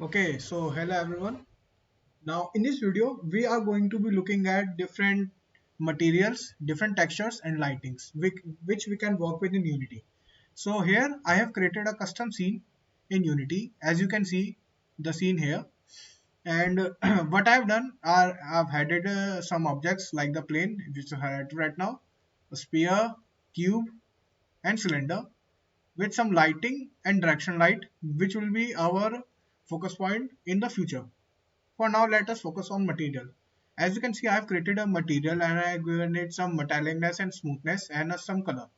Okay, so hello everyone. Now in this video, we are going to be looking at different materials, different textures and lightings which we can work with in Unity. So here I have created a custom scene in Unity. As you can see the scene here. And what I've done are I've added some objects like the plane which is highlighted right now, a sphere, cube and cylinder with some lighting and direction light which will be our focus point in the future. For now, let us focus on material. As you can see, I have created a material and I have given it some metallicness and smoothness and some color.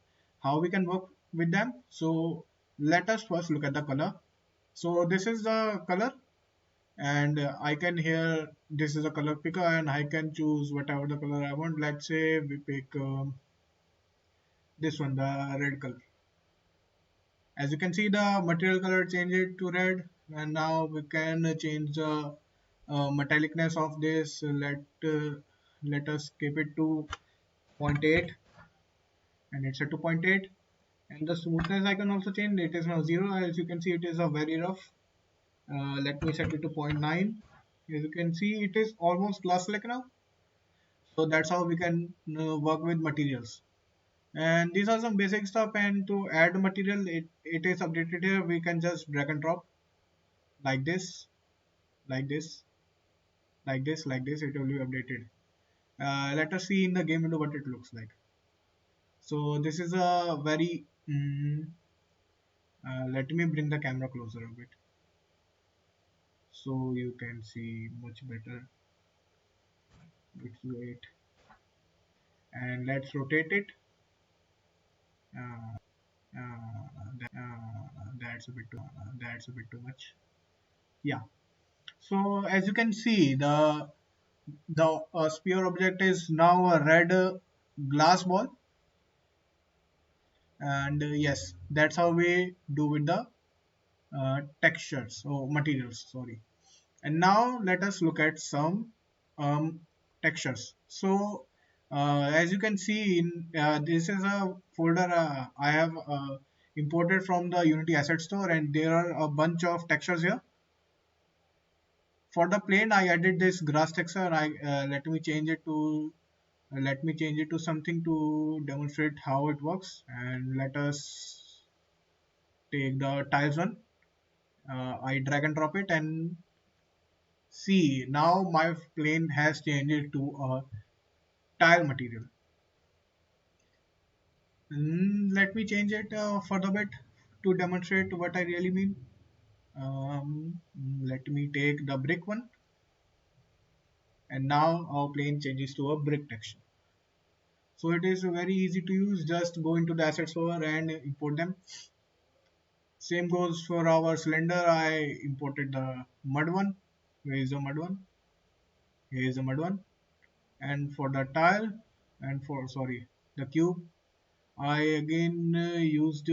How we can work with them? So let us first look at the color. So this is the color, and I can here this is a color picker and I can choose whatever the color I want. Let's say we pick this one, the red color. As you can see, the material color changed to red, and now we can change the metallicness of this. Let us keep it to zero point 0.8, and it's a 2.8. And the smoothness I can also change. It is now 0. As you can see, it is a very rough. Let me set it to zero point 0.9. As you can see, it is almost glass-like now. So that's how we can work with materials. And these are some basic stuff. And to add material, it is updated here. We can just drag and drop like this, like this, like this, like this. It will be updated. Let us see in the game window what it looks like. So this is a very let me bring the camera closer a bit so you can see much better. Let's wait and let's rotate it. uh, that's a bit too much. Yeah, so as you can see, the sphere object is now a red glass ball. And yes, that's how we do with the textures or materials, sorry. And now let us look at some um, textures. So as you can see in this is a folder I have imported from the Unity asset store, and there are a bunch of textures here. For the plane I added this grass texture. I let me change it to something to demonstrate how it works. And let us take the tiles one. I drag and drop it, and see, now my plane has changed to a tile material. Let me change it further bit to demonstrate what I really mean. Let me take the brick one, and now our plane changes to a brick texture. So it is very easy to use. Just go into the assets folder and import them. Same goes for our cylinder. I imported the mud one. Where is the mud one? Here is the mud one. And for the tile, and for sorry, the cube, I again used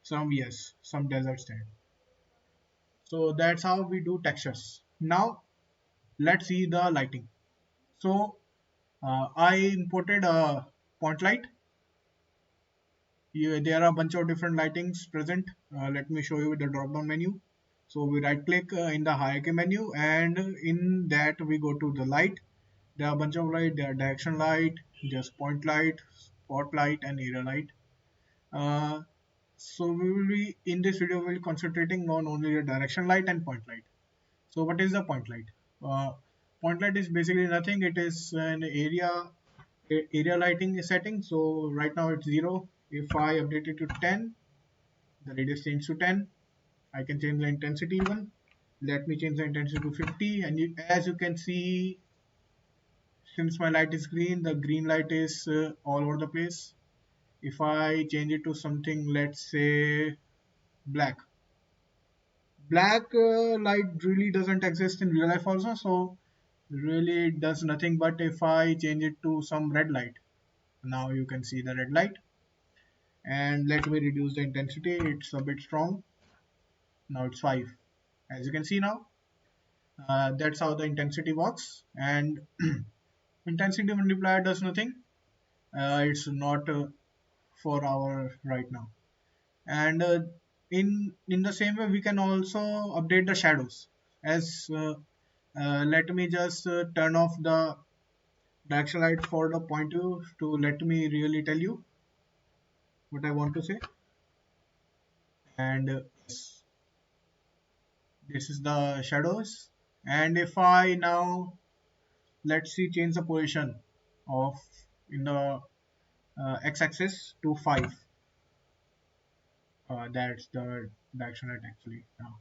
some desert sand. So that's how we do textures. Now let's see the lighting. So I imported a point light. There are a bunch of different lightings present. Let me show you the drop down menu. So we right click in the hierarchy menu, and in that we go to the light. There are a bunch of light. There are direction light, there's point light, spotlight and area light. Uh, so we will be in this video we'll be concentrating on only the direction light and point light. So what is the point light? Uh, Point light is basically nothing. It is an area lighting setting. So right now it's 0. If I update it to 10, the radius change to 10. I can change the intensity even. Let me change the intensity to 50, and as you can see, since my light is green, the green light is all over the place. If I change it to something, let's say black, light really doesn't exist in real life also, so really it does nothing. But if I change it to some red light, now you can see the red light. And let me reduce the intensity, it's a bit strong. Now it's 5. As you can see now, that's how the intensity works. And intensity multiplier does nothing. It's not for our right now. And in the same way we can also update the shadows. As let me just turn off the direction light for the pointer to let me really tell you what I want to say. And yes, this is the shadows. And if I now, let's see, change the position of in the x-axis to 5. That's the direction light actually now.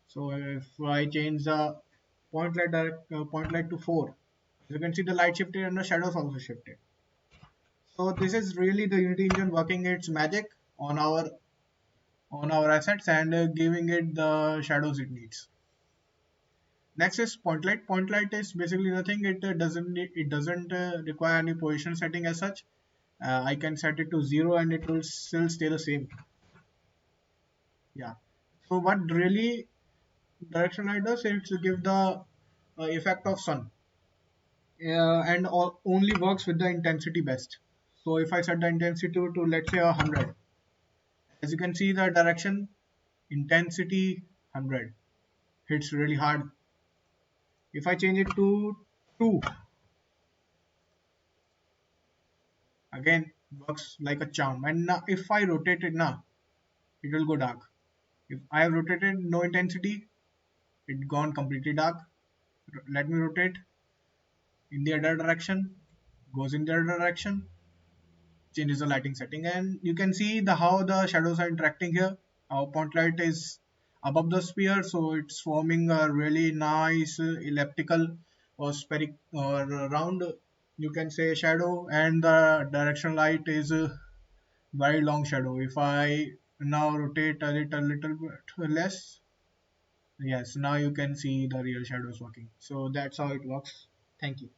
So if I change the point light to 4, you can see the light shifted and the shadows also shifted. So this is really the Unity engine working its magic on our assets and giving it the shadows it needs. Next is point light. Point light is basically nothing. It doesn't require any position setting as such. I can set it to 0 and it will still stay the same. Yeah. So what really direction light does is to give the effect of sun, and only works with the intensity best. So if I set the intensity to let's say 100, as you can see the direction intensity 100 hits really hard. If I change it to 2, again works like a charm. And now if I rotate it now, it will go dark. If I have rotated no intensity, it gone completely dark. Let me rotate in the other direction, goes in the other direction, changes the lighting setting, and you can see the how the shadows are interacting here. Our point light is above the sphere, so it's forming a really nice elliptical or spheric or round, you can say, shadow, and the direction light is a very long shadow. If I now rotate a little bit less, yes, now you can see the real shadows working. So that's how it works. Thank you.